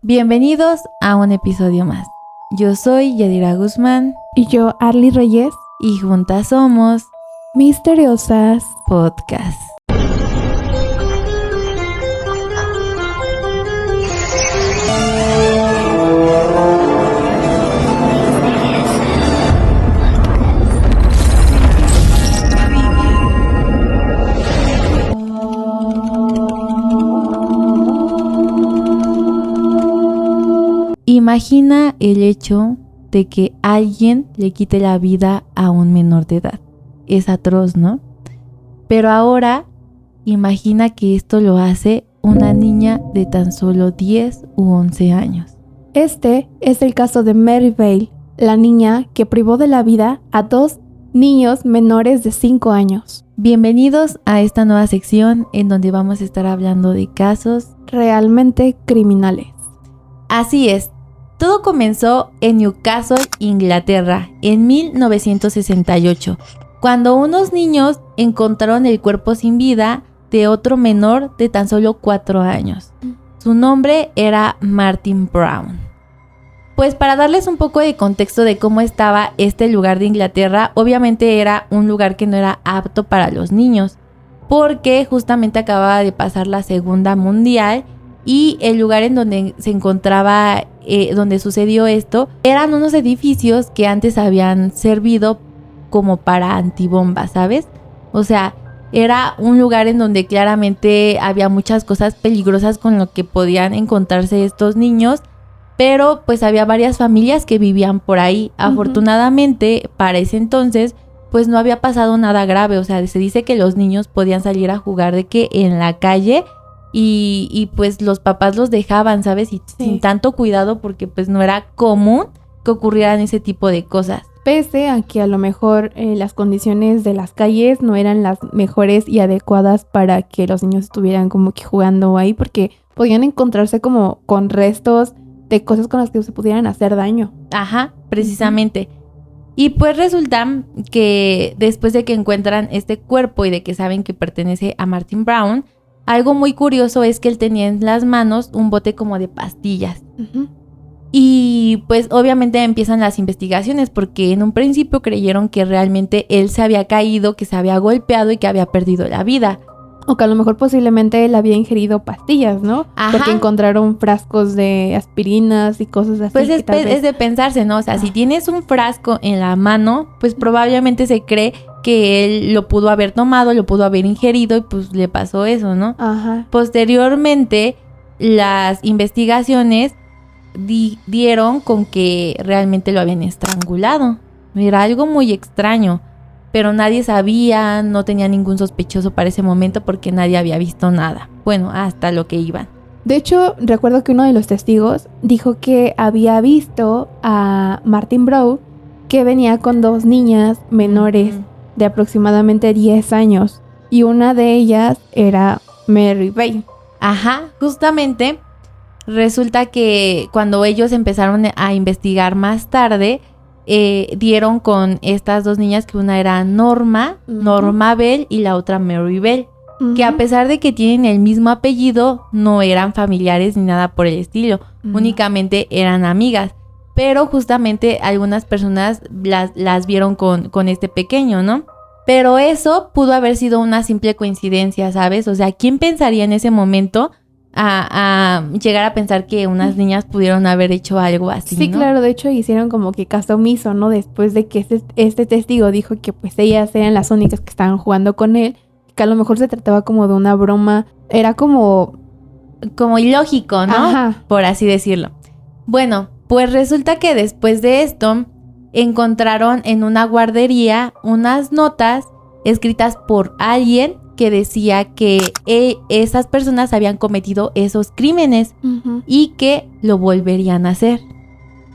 Bienvenidos a un episodio más. Yo soy Yadira Guzmán. Y yo, Arly Reyes. Y juntas somos Misteriosas Podcast. Imagina el hecho de que alguien le quite la vida a un menor de edad. Es atroz, ¿no? Pero ahora, imagina que esto lo hace una niña de tan solo 10 u 11 años. Este es el caso de Mary Bale, la niña que privó de la vida a 2 niños menores de 5 años. Bienvenidos a esta nueva sección en donde vamos a estar hablando de casos realmente criminales. Así es. Todo comenzó en Newcastle, Inglaterra, en 1968, cuando unos niños encontraron el cuerpo sin vida de otro menor de tan solo 4 años. Su nombre era Martin Brown. Pues para darles un poco de contexto de cómo estaba este lugar de Inglaterra, obviamente era un lugar que no era apto para los niños, porque justamente acababa de pasar la Segunda Mundial y el lugar en donde se encontraba, donde sucedió esto, eran unos edificios que antes habían servido como para antibombas, ¿sabes? O sea, era un lugar en donde claramente había muchas cosas peligrosas con lo que podían encontrarse estos niños, pero pues había varias familias que vivían por ahí. Afortunadamente, para ese entonces, pues no había pasado nada grave. O sea, se dice que los niños podían salir a jugar de que en la calle y pues los papás los dejaban, ¿sabes? Y sin tanto cuidado porque pues no era común que ocurrieran ese tipo de cosas. Pese a que a lo mejor las condiciones de las calles no eran las mejores y adecuadas para que los niños estuvieran como que jugando ahí, porque podían encontrarse como con restos de cosas con las que se pudieran hacer daño. Ajá, precisamente. Y pues resulta que después de que encuentran este cuerpo y de que saben que pertenece a Martin Brown, algo muy curioso es que él tenía en las manos un bote como de pastillas. Y pues obviamente empiezan las investigaciones porque en un principio creyeron que realmente él se había caído, que se había golpeado y que había perdido la vida. O que a lo mejor posiblemente él había ingerido pastillas, ¿no? Ajá. Porque encontraron frascos de aspirinas y cosas así. Pues es de pensarse, ¿no? O sea, si tienes un frasco en la mano, pues probablemente se cree que él lo pudo haber tomado, lo pudo haber ingerido y pues le pasó eso, ¿no? Ajá. Posteriormente, las investigaciones dieron con que realmente lo habían estrangulado. Era algo muy extraño, pero nadie sabía, no tenía ningún sospechoso para ese momento porque nadie había visto nada. Bueno, hasta lo que iban. De hecho, recuerdo que uno de los testigos dijo que había visto a Martin Brown que venía con 2 niñas menores de aproximadamente 10 años y una de ellas era Mary Bale. Ajá, justamente resulta que cuando ellos empezaron a investigar más tarde, dieron con estas 2 niñas, que una era Norma Bell y la otra Mary Bale, que a pesar de que tienen el mismo apellido, no eran familiares ni nada por el estilo, únicamente eran amigas. Pero justamente algunas personas las vieron con este pequeño, ¿no? Pero eso pudo haber sido una simple coincidencia, ¿sabes? O sea, ¿quién pensaría en ese momento a llegar a pensar que unas niñas pudieron haber hecho algo así, sí, ¿no? Claro, de hecho hicieron como que caso omiso, ¿no? Después de que este testigo dijo que pues ellas eran las únicas que estaban jugando con él, que a lo mejor se trataba como de una broma, era como ilógico, ¿no? Ajá. Por así decirlo. Bueno, pues resulta que después de esto encontraron en una guardería unas notas escritas por alguien que decía que esas personas habían cometido esos crímenes y que lo volverían a hacer.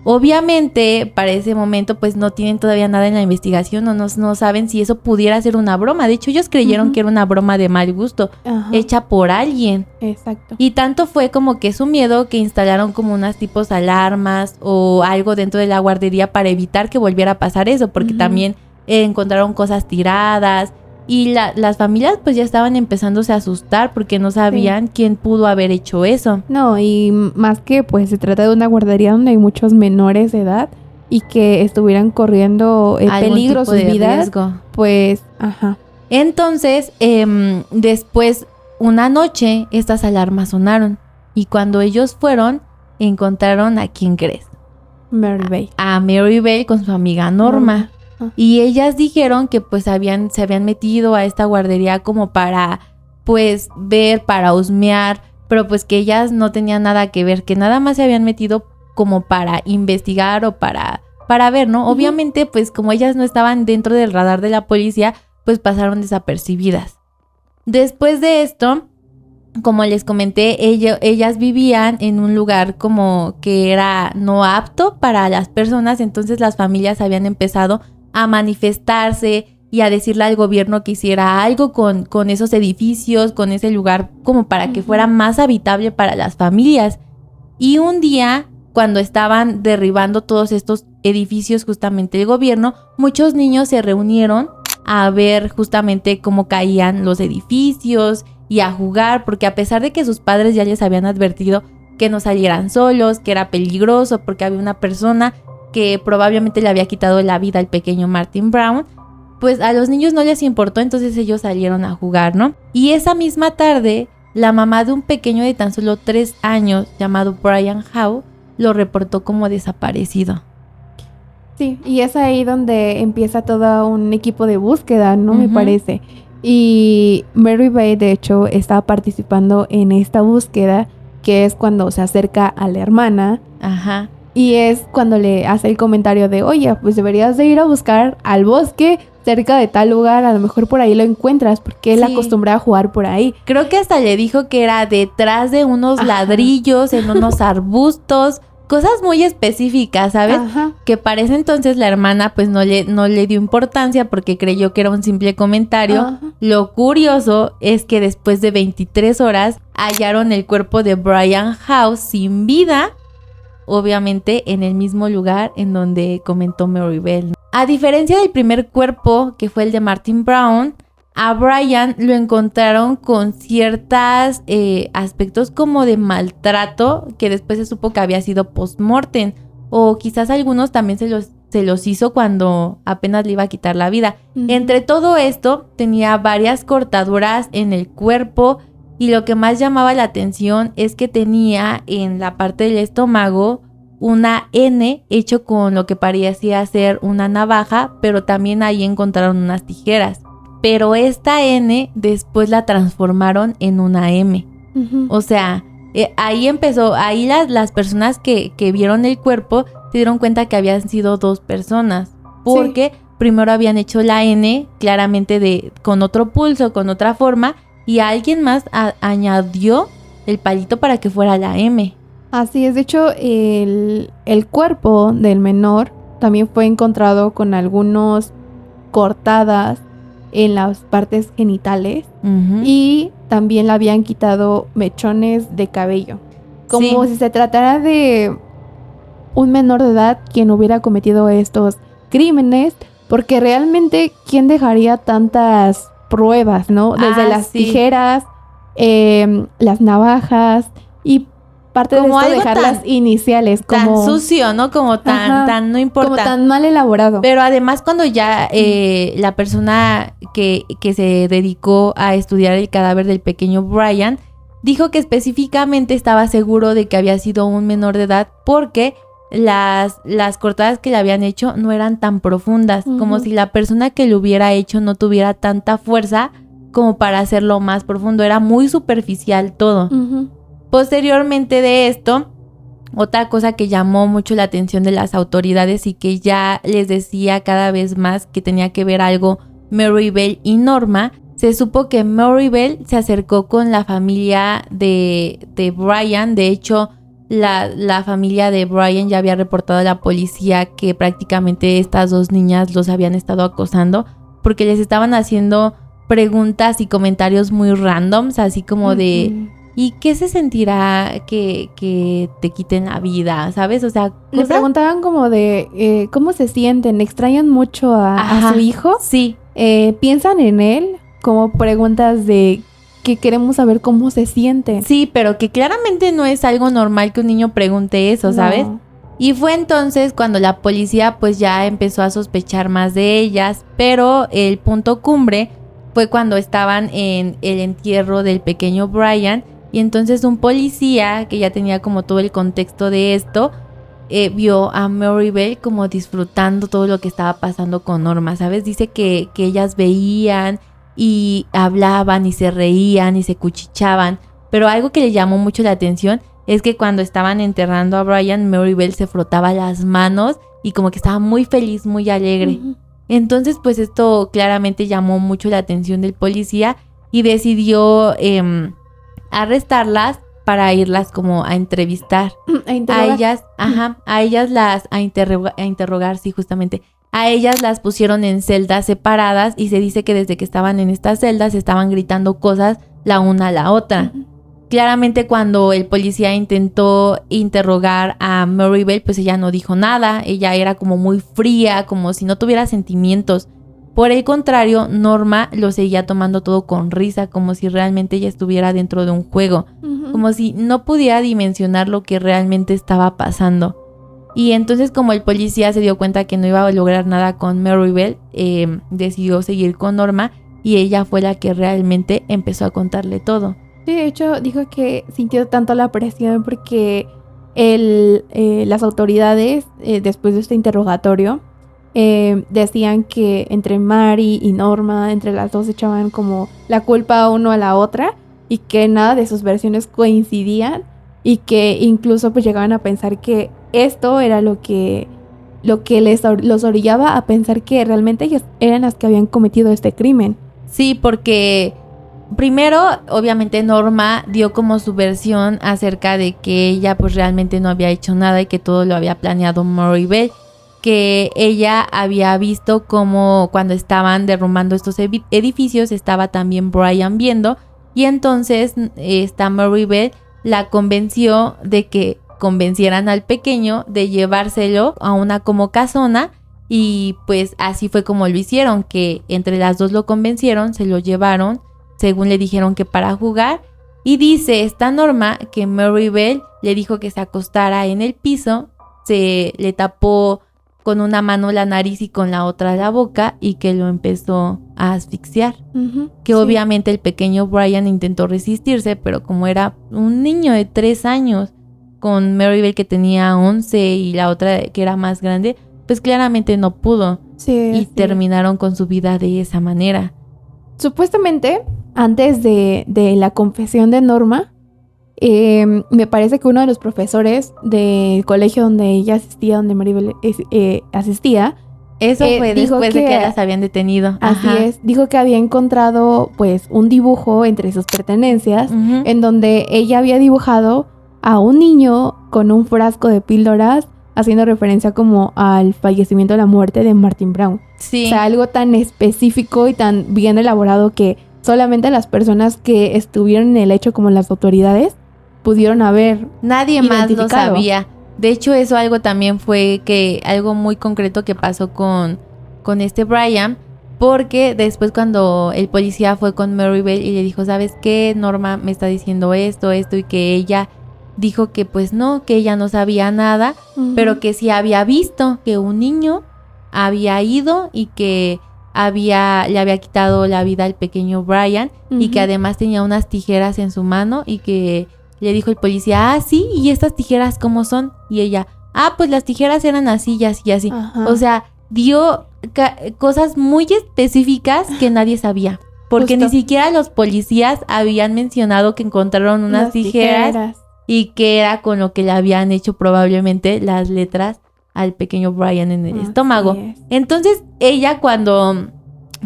Obviamente, para ese momento, pues no tienen todavía nada en la investigación, no saben si eso pudiera ser una broma. De hecho, ellos creyeron que era una broma de mal gusto, hecha por alguien. Exacto. Y tanto fue como que su miedo que instalaron como unas tipos alarmas o algo dentro de la guardería para evitar que volviera a pasar eso, porque también encontraron cosas tiradas Y las familias pues ya estaban empezándose a asustar porque no sabían quién pudo haber hecho eso. No, y más que pues se trata de una guardería donde hay muchos menores de edad y que estuvieran corriendo peligro sus vidas, riesgo. Pues, ajá. Entonces, después, una noche, estas alarmas sonaron. Y cuando ellos fueron, encontraron ¿a quién crees? Mary Bell. A Mary Bell con su amiga Norma. Y ellas dijeron que pues se habían metido a esta guardería como para pues ver, para husmear, pero pues que ellas no tenían nada que ver, que nada más se habían metido como para investigar o para ver, ¿no? Obviamente pues como ellas no estaban dentro del radar de la policía, pues pasaron desapercibidas. Después de esto, como les comenté, ellas vivían en un lugar como que era no apto para las personas, entonces las familias habían empezado a manifestarse y a decirle al gobierno que hiciera algo con esos edificios, con ese lugar, como para que fuera más habitable para las familias. Y un día, cuando estaban derribando todos estos edificios, justamente el gobierno, muchos niños se reunieron a ver justamente cómo caían los edificios y a jugar, porque a pesar de que sus padres ya les habían advertido que no salieran solos, que era peligroso, porque había una persona que probablemente le había quitado la vida al pequeño Martin Brown, pues a los niños no les importó, entonces ellos salieron a jugar, ¿no? Y esa misma tarde, la mamá de un pequeño de tan solo 3 años, llamado Brian Howe, lo reportó como desaparecido. Sí, y es ahí donde empieza todo un equipo de búsqueda, ¿no? Me parece. Y Mary Bell, de hecho, estaba participando en esta búsqueda, que es cuando se acerca a la hermana. Ajá. Y es cuando le hace el comentario de, oye, pues deberías de ir a buscar al bosque cerca de tal lugar, a lo mejor por ahí lo encuentras, porque él acostumbraba a jugar por ahí. Creo que hasta le dijo que era detrás de unos ladrillos, en unos arbustos, cosas muy específicas, ¿sabes? Que para ese entonces la hermana pues no le dio importancia porque creyó que era un simple comentario. Lo curioso es que después de 23 horas hallaron el cuerpo de Brian Howe sin vida, obviamente en el mismo lugar en donde comentó Mary Bell. A diferencia del primer cuerpo, que fue el de Martin Brown, a Brian lo encontraron con ciertos aspectos como de maltrato, que después se supo que había sido post-mortem, o quizás algunos también se los hizo cuando apenas le iba a quitar la vida. Entre todo esto, tenía varias cortaduras en el cuerpo, y lo que más llamaba la atención es que tenía en la parte del estómago una N hecho con lo que parecía ser una navaja, pero también ahí encontraron unas tijeras. Pero esta N después la transformaron en una M. O sea, ahí empezó, ahí las personas que vieron el cuerpo se dieron cuenta que habían sido 2 personas. Porque primero habían hecho la N claramente con otro pulso, con otra forma, y alguien más añadió el palito para que fuera la M. Así es, de hecho el cuerpo del menor también fue encontrado con algunas cortadas en las partes genitales y también le habían quitado mechones de cabello. Como si se tratara de un menor de edad quien hubiera cometido estos crímenes, porque realmente ¿quién dejaría tantas pruebas, no? Desde las tijeras, las navajas y parte como de esto dejar las iniciales como tan sucio, ¿no? Como tan no importa. Como tan mal elaborado. Pero además cuando ya la persona que se dedicó a estudiar el cadáver del pequeño Brian dijo que específicamente estaba seguro de que había sido un menor de edad porque las cortadas que le habían hecho no eran tan profundas, como si la persona que lo hubiera hecho no tuviera tanta fuerza como para hacerlo más profundo. Era muy superficial todo. Posteriormente de esto, otra cosa que llamó mucho la atención de las autoridades y que ya les decía cada vez más que tenía que ver algo Mary Bell y Norma, se supo que Mary Bell se acercó con la familia de Brian. De hecho, la familia de Brian ya había reportado a la policía que prácticamente estas 2 niñas los habían estado acosando porque les estaban haciendo preguntas y comentarios muy randoms, así como de... ¿Y qué se sentirá que te quiten la vida? ¿Sabes? O sea, le preguntaban como de cómo se sienten, extrañan mucho a su hijo. Sí. ¿Piensan en él? como preguntas de que queremos saber cómo se sienten. Sí, pero que claramente no es algo normal que un niño pregunte eso, ¿sabes? No. Y fue entonces cuando la policía pues ya empezó a sospechar más de ellas, pero el punto cumbre fue cuando estaban en el entierro del pequeño Brian, y entonces un policía que ya tenía como todo el contexto de esto, vio a Maribel como disfrutando todo lo que estaba pasando con Norma, ¿sabes? Dice que ellas veían y hablaban y se reían y se cuchichaban, pero algo que le llamó mucho la atención es que cuando estaban enterrando a Brian, Maribel se frotaba las manos y como que estaba muy feliz, muy alegre. Ujú. Entonces, pues esto claramente llamó mucho la atención del policía y decidió arrestarlas para irlas como a entrevistar. A interrogar. A ellas las a interrogar, sí, justamente. A ellas las pusieron en celdas separadas y se dice que desde que estaban en estas celdas estaban gritando cosas la una a la otra. Ujú. Claramente cuando el policía intentó interrogar a Maribel, pues ella no dijo nada, ella era como muy fría, como si no tuviera sentimientos. Por el contrario, Norma lo seguía tomando todo con risa, como si realmente ella estuviera dentro de un juego, Ujú. como si no pudiera dimensionar lo que realmente estaba pasando. Y entonces como el policía se dio cuenta que no iba a lograr nada con Maribel, decidió seguir con Norma y ella fue la que realmente empezó a contarle todo. Sí, de hecho, dijo que sintió tanto la presión porque las autoridades, después de este interrogatorio, decían que entre Mari y Norma, entre las dos echaban como la culpa uno a la otra y que nada de sus versiones coincidían y que incluso pues llegaban a pensar que esto era lo que los orillaba a pensar que realmente ellas eran las que habían cometido este crimen. Sí, porque primero, obviamente Norma dio como su versión acerca de que ella pues realmente no había hecho nada y que todo lo había planeado Maribel, que ella había visto como cuando estaban derrumbando estos edificios estaba también Brian viendo, y entonces esta Maribel la convenció de que convencieran al pequeño de llevárselo a una como casona. Y pues así fue como lo hicieron, que entre las dos lo convencieron, se lo llevaron, según le dijeron que para jugar. Y dice esta Norma que Maribel le dijo que se acostara en el piso, se le tapó con una mano la nariz y con la otra la boca y que lo empezó a asfixiar. Ujú, Que sí. obviamente el pequeño Brian intentó resistirse, pero como era un niño de 3 años, con Maribel que tenía 11 y la otra que era más grande, pues claramente no pudo. Sí, Y sí. terminaron con su vida de esa manera. Supuestamente, antes de la confesión de Norma, me parece que uno de los profesores del colegio donde ella asistía, donde Maribel asistía, Eso fue dijo después de que- que las habían detenido. así Ajá. es, dijo que había encontrado pues un dibujo entre sus pertenencias Ujú. en donde ella había dibujado a un niño con un frasco de píldoras, haciendo referencia como al fallecimiento, la muerte de Martin Brown. Sí. O sea, algo tan específico y tan bien elaborado que solamente las personas que estuvieron en el hecho, como las autoridades, pudieron haber. Nadie más lo identificado. sabía. De hecho, eso algo también fue que algo muy concreto que pasó con este Brian, porque después cuando el policía fue con Maribel y le dijo, ¿sabes qué? Norma me está diciendo esto, y que ella dijo que pues no, que ella no sabía nada, Ujú. pero que sí había visto que un niño había ido y que le había quitado la vida al pequeño Brian, y que Ujú. además tenía unas tijeras en su mano y que le dijo el policía, sí, ¿y estas tijeras cómo son? Y ella, pues las tijeras eran así y así y así. Ajá. O sea, dio cosas muy específicas que nadie sabía. Porque Justo. ni siquiera los policías habían mencionado que encontraron unas Las tijeras y que era con lo que le habían hecho probablemente las letras al pequeño Brian en el Así estómago. es. Entonces ella, cuando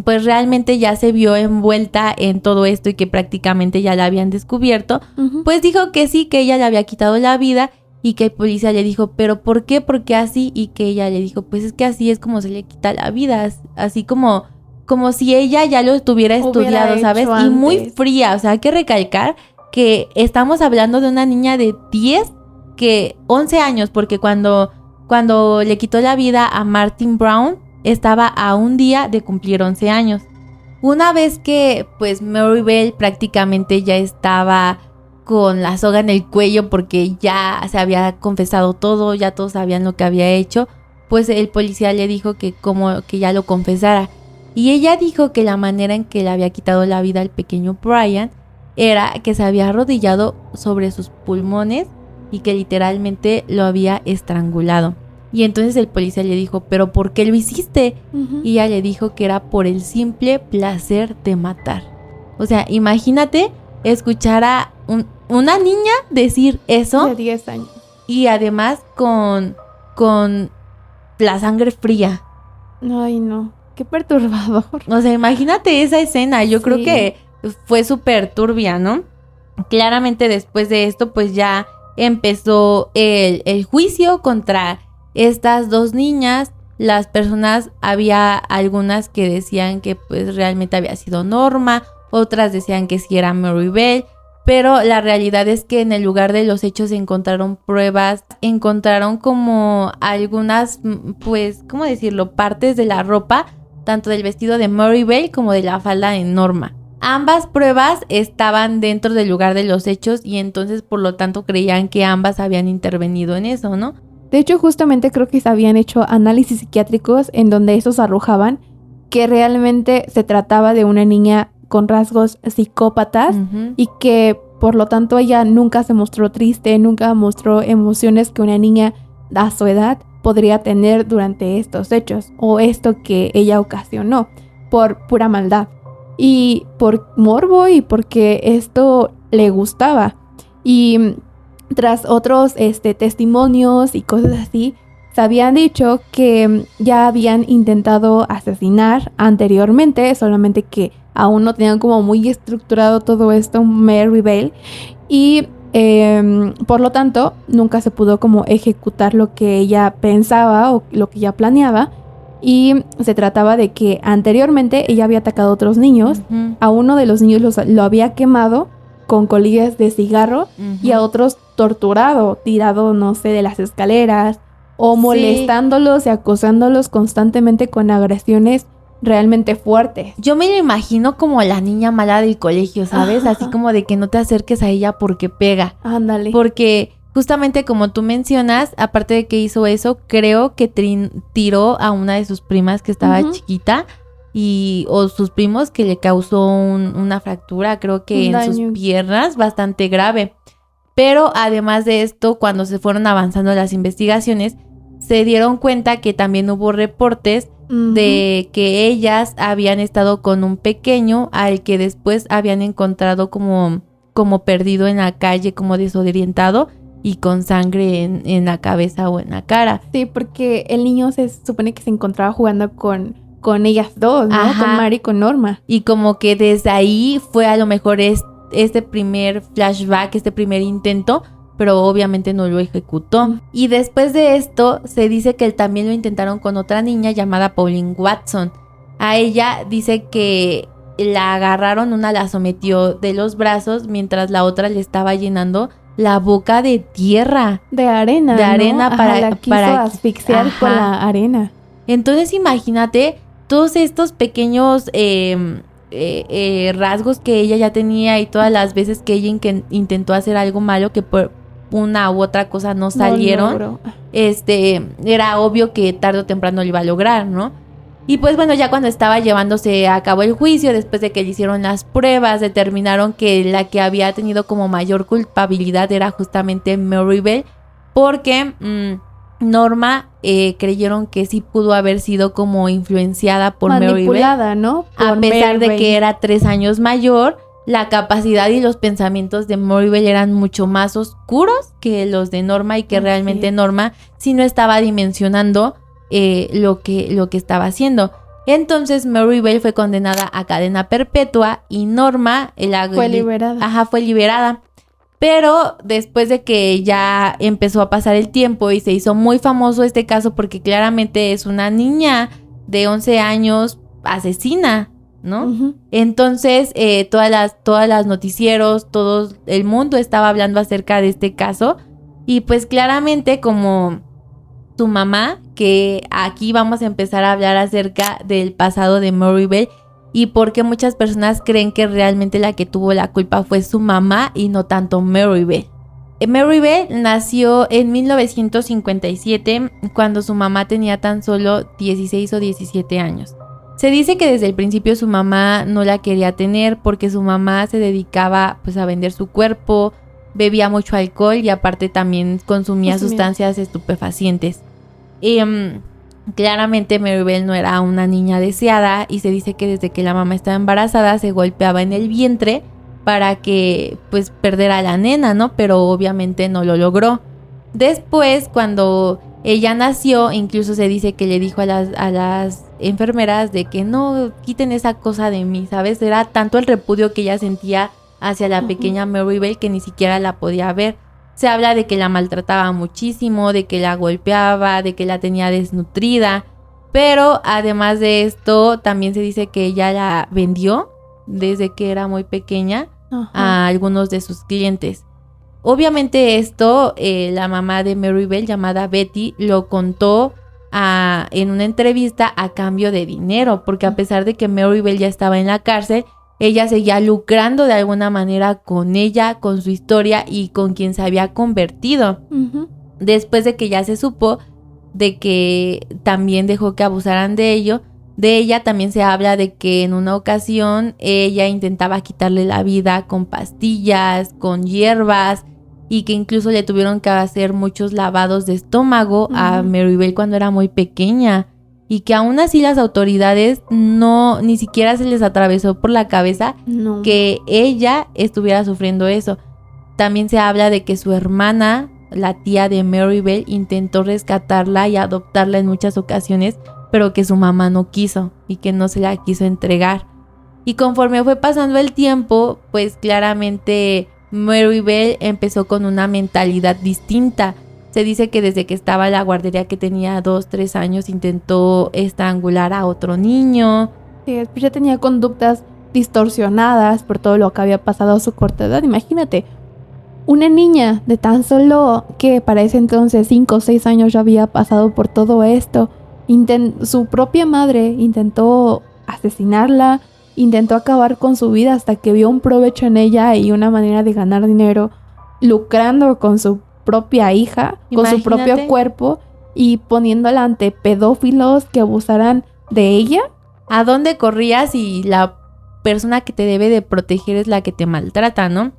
pues realmente ya se vio envuelta en todo esto y que prácticamente ya la habían descubierto, Ujú. pues dijo que sí, que ella le había quitado la vida, y que el policía le dijo, ¿pero por qué? ¿Por qué así? Y que ella le dijo, pues es que así es como se le quita la vida, así como si ella ya lo tuviera estudiado, Hubiera ¿sabes? hecho Y muy antes. fría, o sea, hay que recalcar que estamos hablando de una niña de 11 años, porque cuando le quitó la vida a Martin Brown, estaba a un día de cumplir 11 años. Una vez que pues Mary Bell prácticamente ya estaba con la soga en el cuello porque ya se había confesado todo, ya todos sabían lo que había hecho, pues el policía le dijo que como que ya lo confesara. Y ella dijo que la manera en que le había quitado la vida al pequeño Brian era que se había arrodillado sobre sus pulmones y que literalmente lo había estrangulado. Y entonces el policía le dijo, ¿pero por qué lo hiciste? Y ella le dijo que era por el simple placer de matar. O sea, imagínate escuchar a una niña decir eso. De 10 años. Y además con la sangre fría. Ay, no. Qué perturbador. O sea, imagínate esa escena. Yo creo que fue súper turbia, ¿no? Claramente después de esto, pues ya empezó el juicio contra estas dos niñas. Las personas, había algunas que decían que pues realmente había sido Norma, otras decían que sí era Mary Bell, pero la realidad es que en el lugar de los hechos encontraron pruebas, encontraron como algunas, pues, ¿cómo decirlo?, partes de la ropa, tanto del vestido de Mary Bell como de la falda de Norma. Ambas pruebas estaban dentro del lugar de los hechos y entonces por lo tanto creían que ambas habían intervenido en eso, ¿no? De hecho, justamente creo que se habían hecho análisis psiquiátricos en donde esos arrojaban que realmente se trataba de una niña con rasgos psicópatas y que por lo tanto ella nunca se mostró triste, nunca mostró emociones que una niña a su edad podría tener durante estos hechos o esto que ella ocasionó por pura maldad y por morbo y porque esto le gustaba. Y tras otros testimonios y cosas así, se habían dicho que ya habían intentado asesinar anteriormente, solamente que aún no tenían como muy estructurado todo esto Mary Bell y por lo tanto nunca se pudo como ejecutar lo que ella pensaba o lo que ella planeaba. Y se trataba de que anteriormente ella había atacado a otros niños. A uno de los niños lo había quemado con colillas de cigarro y a otros torturado, tirado, no sé, de las escaleras o molestándolos y acosándolos constantemente con agresiones realmente fuertes. Yo me lo imagino como la niña mala del colegio, ¿sabes? Así como de que no te acerques a ella porque pega. Ándale. Porque justamente como tú mencionas, aparte de que hizo eso, creo que tiró a una de sus primas que estaba chiquita o sus primos, que le causó una fractura, creo que en sus piernas, bastante grave. Pero además de esto, cuando se fueron avanzando las investigaciones, se dieron cuenta que también hubo reportes de que ellas habían estado con un pequeño al que después habían encontrado como perdido en la calle, como desorientado y con sangre en la cabeza o en la cara. Sí, porque el niño se supone que se encontraba jugando con ellas dos, ¿no? Ajá. Con Mary y con Norma. Y como que desde ahí fue a lo mejor este primer flashback, este primer intento, pero obviamente no lo ejecutó. Y después de esto, se dice que él también lo intentaron con otra niña llamada Pauline Watson. A ella dice que la agarraron, una la sometió de los brazos, mientras la otra le estaba llenando la boca de tierra. De arena, de arena, ¿no? para la quiso asfixiar con la arena. Entonces imagínate todos estos pequeños rasgos que ella ya tenía y todas las veces que ella intentó hacer algo malo que por una u otra cosa no salieron, no era obvio que tarde o temprano lo iba a lograr, ¿no? Y pues bueno, ya cuando estaba llevándose a cabo el juicio, después de que le hicieron las pruebas, determinaron que la que había tenido como mayor culpabilidad era justamente Mary Bell, porque Norma creyeron que sí pudo haber sido como influenciada por Mary Bell. Manipulada, ¿no? A pesar de que era 3 años mayor, la capacidad y los pensamientos de Mary Bell eran mucho más oscuros que los de Norma y que realmente Norma sí no estaba dimensionando lo que estaba haciendo. Entonces Mary Bell fue condenada a cadena perpetua y Norma fue liberada. Fue liberada. Pero después de que ya empezó a pasar el tiempo y se hizo muy famoso este caso porque claramente es una niña de 11 años asesina, ¿no? Entonces todas las noticieros, todo el mundo estaba hablando acerca de este caso y pues claramente como tu mamá, que aquí vamos a empezar a hablar acerca del pasado de Mary Bell, y por qué muchas personas creen que realmente la que tuvo la culpa fue su mamá y no tanto Maribel. Maribel nació en 1957 cuando su mamá tenía tan solo 16 o 17 años. Se dice que desde el principio su mamá no la quería tener porque su mamá se dedicaba pues a vender su cuerpo, bebía mucho alcohol y aparte también consumía sustancias estupefacientes. Claramente Maribel no era una niña deseada y se dice que desde que la mamá estaba embarazada se golpeaba en el vientre para que pues perdiera a la nena, ¿no? Pero obviamente no lo logró. Después, cuando ella nació, incluso se dice que le dijo a las enfermeras de que no quiten esa cosa de mí, ¿sabes? Era tanto el repudio que ella sentía hacia la pequeña Maribel que ni siquiera la podía ver. Se habla de que la maltrataba muchísimo, de que la golpeaba, de que la tenía desnutrida, pero además de esto también se dice que ella la vendió desde que era muy pequeña a algunos de sus clientes. Obviamente esto, la mamá de Maribel, llamada Betty, lo contó en una entrevista a cambio de dinero, porque a pesar de que Maribel ya estaba en la cárcel, ella seguía lucrando de alguna manera con ella, con su historia y con quien se había convertido. Después de que ya se supo de que también dejó que abusaran de ella, también se habla de que en una ocasión ella intentaba quitarle la vida con pastillas, con hierbas, y que incluso le tuvieron que hacer muchos lavados de estómago a Maribel cuando era muy pequeña, y que aún así las autoridades ni siquiera se les atravesó por la cabeza que ella estuviera sufriendo eso. También se habla de que su hermana, la tía de Maribel, intentó rescatarla y adoptarla en muchas ocasiones, pero que su mamá no quiso y que no se la quiso entregar. Y conforme fue pasando el tiempo, pues claramente Maribel empezó con una mentalidad distinta. Se dice que desde que estaba en la guardería, que tenía 2-3 años, intentó estrangular a otro niño. Sí, ya tenía conductas distorsionadas por todo lo que había pasado a su corta edad. Imagínate, una niña de tan solo que para ese entonces 5 o 6 años ya había pasado por todo esto. Su propia madre intentó asesinarla, intentó acabar con su vida hasta que vio un provecho en ella y una manera de ganar dinero lucrando con su propia hija, con su propio cuerpo y poniéndola ante pedófilos que abusaran de ella. ¿A dónde corrías si la persona que te debe de proteger es la que te maltrata, no?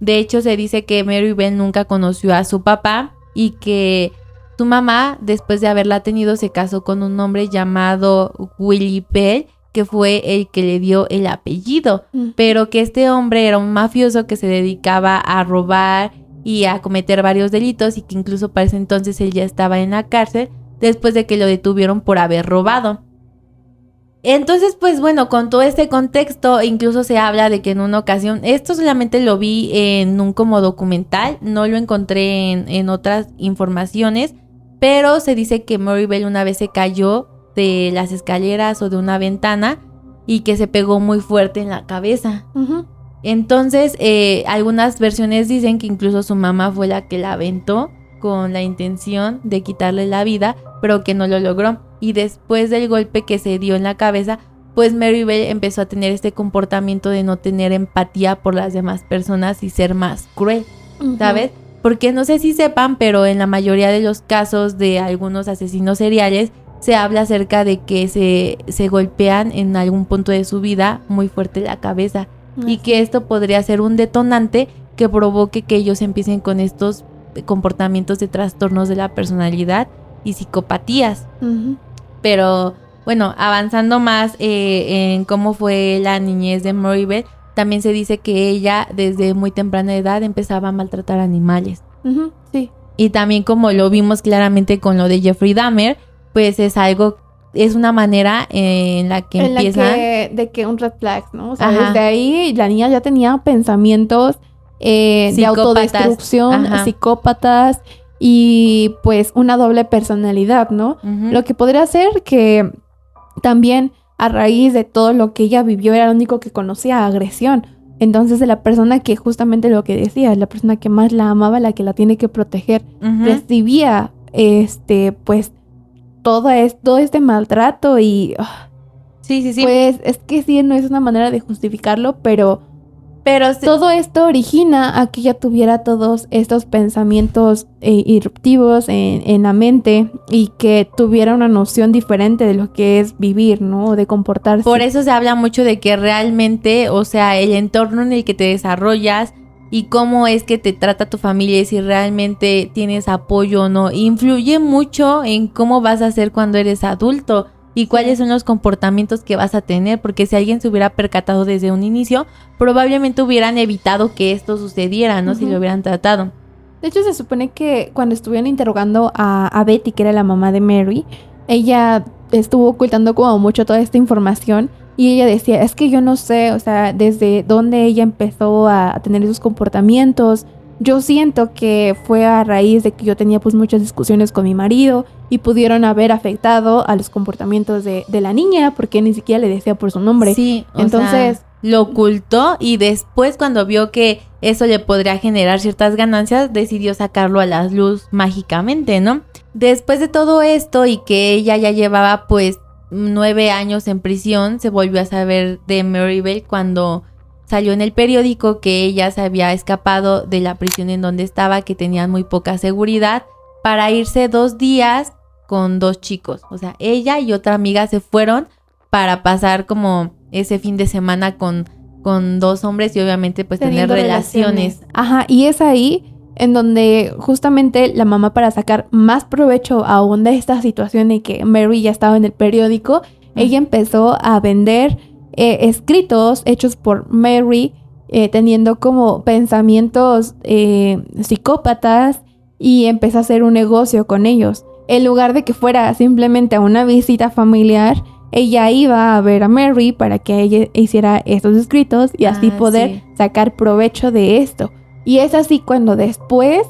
De hecho, se dice que Maribel nunca conoció a su papá y que su mamá, después de haberla tenido, se casó con un hombre llamado Willie Bell, que fue el que le dio el apellido, pero que este hombre era un mafioso que se dedicaba a robar y a cometer varios delitos, y que incluso para ese entonces él ya estaba en la cárcel después de que lo detuvieron por haber robado. Entonces, pues bueno, con todo este contexto, incluso se habla de que en una ocasión, esto solamente lo vi en un como documental, no lo encontré en otras informaciones, pero se dice que Maribel una vez se cayó de las escaleras o de una ventana y que se pegó muy fuerte en la cabeza. Entonces, algunas versiones dicen que incluso su mamá fue la que la aventó con la intención de quitarle la vida, pero que no lo logró. Y después del golpe que se dio en la cabeza, pues Maribel empezó a tener este comportamiento de no tener empatía por las demás personas y ser más cruel, ¿sabes? Porque no sé si sepan, pero en la mayoría de los casos de algunos asesinos seriales se habla acerca de que se golpean en algún punto de su vida muy fuerte la cabeza, y que esto podría ser un detonante que provoque que ellos empiecen con estos comportamientos de trastornos de la personalidad y psicopatías. Pero bueno, avanzando más en cómo fue la niñez de Maribel, también se dice que ella desde muy temprana edad empezaba a maltratar animales. Sí. Y también, como lo vimos claramente con lo de Jeffrey Dahmer, pues es una manera en la que empiezan... de que un red flag, ¿no? O sea, desde ahí la niña ya tenía pensamientos de autodestrucción, psicópatas y pues una doble personalidad, ¿no? Lo que podría ser que también a raíz de todo lo que ella vivió era lo único que conocía, agresión. Entonces, de la persona que justamente lo que decía, la persona que más la amaba, la que la tiene que proteger, recibía pues todo este maltrato y Sí. Pues es que sí, no es una manera de justificarlo, pero todo esto origina a que ella tuviera todos estos pensamientos irruptivos en la mente y que tuviera una noción diferente de lo que es vivir, ¿no? O de comportarse. Por eso se habla mucho de que realmente, o sea, el entorno en el que te desarrollas y cómo es que te trata tu familia y si realmente tienes apoyo o no, influye mucho en cómo vas a ser cuando eres adulto y cuáles son los comportamientos que vas a tener, porque si alguien se hubiera percatado desde un inicio, probablemente hubieran evitado que esto sucediera, ¿no? Si lo hubieran tratado. De hecho, se supone que cuando estuvieron interrogando a Betty, que era la mamá de Mary, ella estuvo ocultando como mucho toda esta información y ella decía, es que yo no sé, o sea, desde dónde ella empezó a tener esos comportamientos. Yo siento que fue a raíz de que yo tenía pues muchas discusiones con mi marido y pudieron haber afectado a los comportamientos de la niña porque ni siquiera le decía por su nombre. Sí, entonces lo ocultó y después cuando vio que eso le podría generar ciertas ganancias, decidió sacarlo a la luz mágicamente, ¿no? Después de todo esto y que ella ya llevaba pues 9 años en prisión, se volvió a saber de Maryvale cuando salió en el periódico que ella se había escapado de la prisión en donde estaba, que tenían muy poca seguridad, para irse 2 días con 2 chicos. O sea, ella y otra amiga se fueron para pasar como ese fin de semana con 2 hombres y obviamente pues tener relaciones. Ajá, y es ahí en donde justamente la mamá, para sacar más provecho aún de esta situación y que Mary ya estaba en el periódico, ella empezó a vender escritos hechos por Mary, teniendo como pensamientos psicópatas, y empezó a hacer un negocio con ellos. En lugar de que fuera simplemente a una visita familiar, ella iba a ver a Mary para que ella hiciera estos escritos y así poder sacar provecho de esto. Y es así cuando después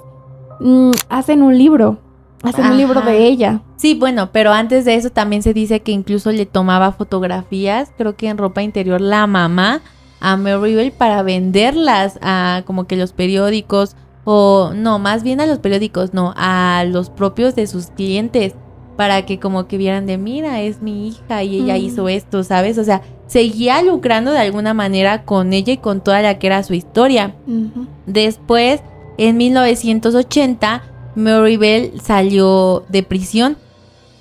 hacen un libro. Hacen un libro de ella. Sí, bueno, pero antes de eso también se dice que incluso le tomaba fotografías, creo que en ropa interior, la mamá a Maryvale para venderlas a como que los periódicos, o no, más bien a los periódicos, no, a los propios de sus clientes, para que como que vieran de, mira, es mi hija y ella hizo esto, ¿sabes? O sea, seguía lucrando de alguna manera con ella y con toda la que era su historia. Después, en 1980, Maryvale salió de prisión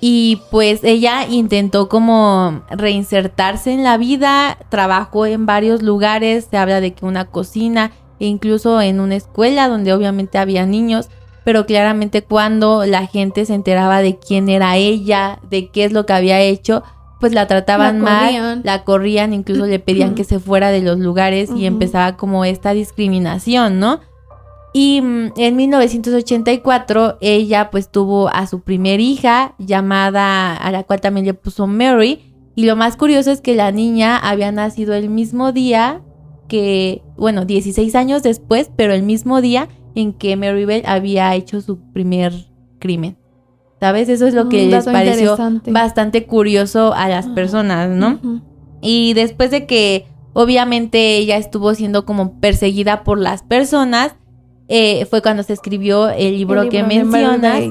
y pues ella intentó como reinsertarse en la vida, trabajó en varios lugares, se habla de que una cocina e incluso en una escuela donde obviamente había niños, pero claramente cuando la gente se enteraba de quién era ella, de qué es lo que había hecho, pues la trataban mal, la corrían, incluso le pedían que se fuera de los lugares y empezaba como esta discriminación, ¿no? Y en 1984 ella pues tuvo a su primer hija, llamada, a la cual también le puso Mary, y lo más curioso es que la niña había nacido el mismo día que, bueno, 16 años después, pero el mismo día en que Maryvale había hecho su primer crimen. ¿Sabes? Eso es lo que les pareció bastante curioso a las personas, ¿no? Y después de que obviamente ella estuvo siendo como perseguida por las personas, fue cuando se escribió el libro que mencionas,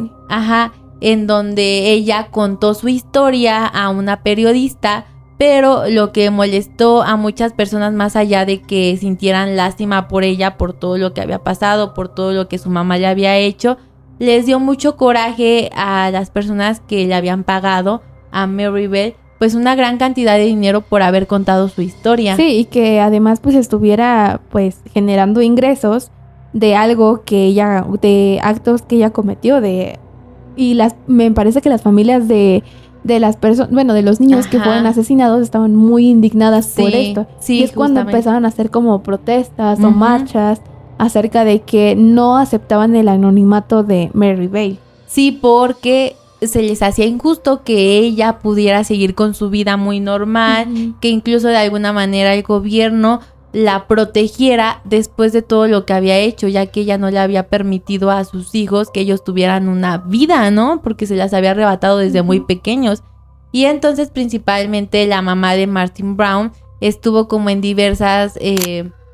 en donde ella contó su historia a una periodista, pero lo que molestó a muchas personas, más allá de que sintieran lástima por ella, por todo lo que había pasado, por todo lo que su mamá le había hecho, les dio mucho coraje a las personas que le habían pagado a Maryvale pues una gran cantidad de dinero por haber contado su historia. Sí, y que además pues estuviera pues generando ingresos de algo que ella, de actos que ella cometió, me parece que las familias de las personas, bueno, de los niños que fueron asesinados estaban muy indignadas por esto. Sí, y es cuando empezaron a hacer como protestas o marchas acerca de que no aceptaban el anonimato de Maryvale. Sí, porque se les hacía injusto que ella pudiera seguir con su vida muy normal, que incluso de alguna manera el gobierno la protegiera después de todo lo que había hecho, ya que ella no le había permitido a sus hijos que ellos tuvieran una vida, ¿no? Porque se las había arrebatado desde muy pequeños. Y entonces principalmente la mamá de Martin Brown estuvo como en diversas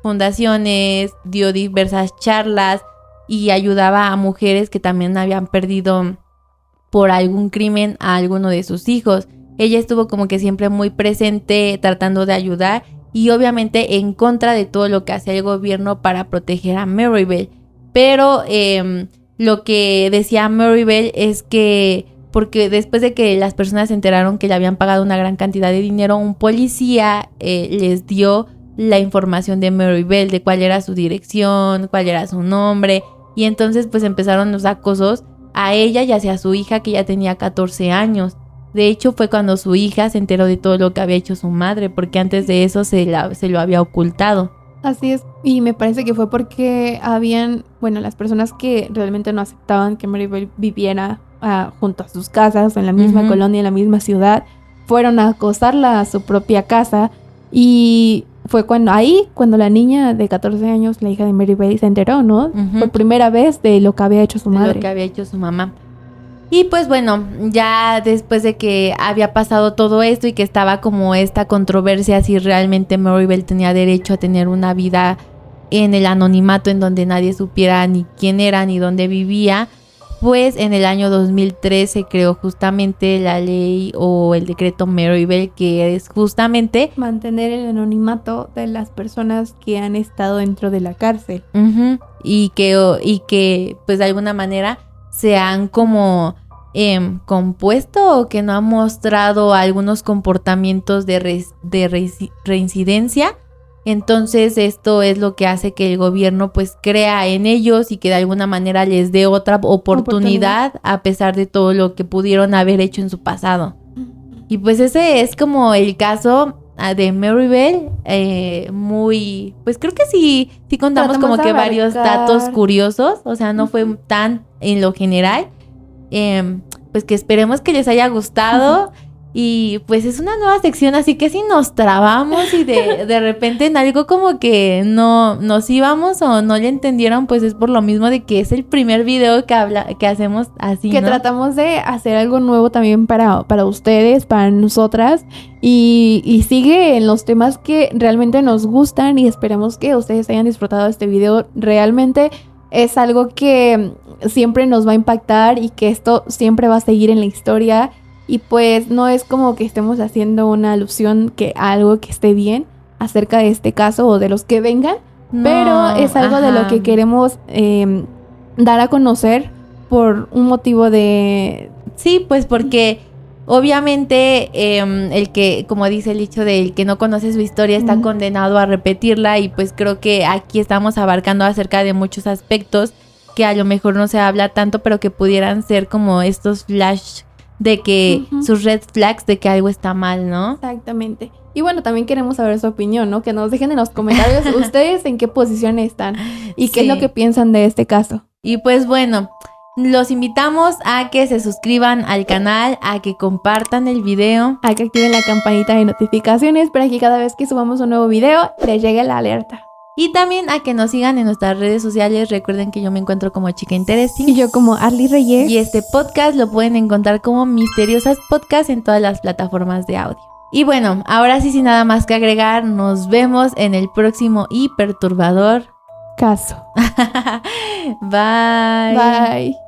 fundaciones, dio diversas charlas y ayudaba a mujeres que también habían perdido por algún crimen a alguno de sus hijos. ella estuvo como que siempre muy presente tratando de ayudar y obviamente en contra de todo lo que hacía el gobierno para proteger a Maribel. Pero lo que decía Maribel es que, porque después de que las personas se enteraron que le habían pagado una gran cantidad de dinero, un policía les dio la información de Maribel, de cuál era su dirección, cuál era su nombre, y entonces pues empezaron los acosos a ella y hacia su hija, que ya tenía 14 años. De hecho, fue cuando su hija se enteró de todo lo que había hecho su madre, porque antes de eso se lo había ocultado. Así es, y me parece que fue porque habían, bueno, las personas que realmente no aceptaban que Maribel viviera junto a sus casas, en la misma colonia, en la misma ciudad, fueron a acosarla a su propia casa, y fue cuando la niña de 14 años, la hija de Maribel, se enteró, ¿no? Por primera vez de lo que había hecho su madre. De lo que había hecho su mamá. Y pues bueno, ya después de que había pasado todo esto y que estaba como esta controversia si realmente Maribel tenía derecho a tener una vida en el anonimato, en donde nadie supiera ni quién era ni dónde vivía, pues en el año 2003 se creó justamente la ley o el decreto Maribel, que es justamente mantener el anonimato de las personas que han estado dentro de la cárcel. Y que pues de alguna manera se han como compuesto o que no han mostrado algunos comportamientos de reincidencia. Entonces esto es lo que hace que el gobierno pues crea en ellos y que de alguna manera les dé otra oportunidad a pesar de todo lo que pudieron haber hecho en su pasado. Y pues ese es como el caso de Maribel, pues creo que sí contamos como que varios datos curiosos, o sea, no fue tan en lo general, pues que esperemos que les haya gustado. Y pues es una nueva sección, así que si nos trabamos y de repente en algo como que no nos íbamos o no le entendieron, pues es por lo mismo de que es el primer video que hacemos así, que ¿no? Tratamos de hacer algo nuevo también para ustedes, para nosotras, y sigue en los temas que realmente nos gustan, y esperemos que ustedes hayan disfrutado de este video. Realmente es algo que siempre nos va a impactar y que esto siempre va a seguir en la historia. Y pues no es como que estemos haciendo una alusión a algo que esté bien acerca de este caso o de los que vengan, no, pero es algo de lo que queremos dar a conocer por un motivo de... Sí, pues porque obviamente el que, como dice el dicho, del que no conoce su historia está condenado a repetirla, y pues creo que aquí estamos abarcando acerca de muchos aspectos que a lo mejor no se habla tanto, pero que pudieran ser como estos flash de que sus red flags de que algo está mal, ¿no? Exactamente. Y bueno, también queremos saber su opinión, ¿no? Que nos dejen en los comentarios ustedes en qué posición están y qué es lo que piensan de este caso. Y pues bueno, los invitamos a que se suscriban al canal, a que compartan el video, a que activen la campanita de notificaciones para que cada vez que subamos un nuevo video les llegue la alerta. Y también a que nos sigan en nuestras redes sociales. Recuerden que yo me encuentro como Chica Interesting. Y yo como Arly Reyes. Y este podcast lo pueden encontrar como Misteriosas Podcast en todas las plataformas de audio. Y bueno, ahora sí, sin nada más que agregar, nos vemos en el próximo y perturbador caso. Bye. Bye.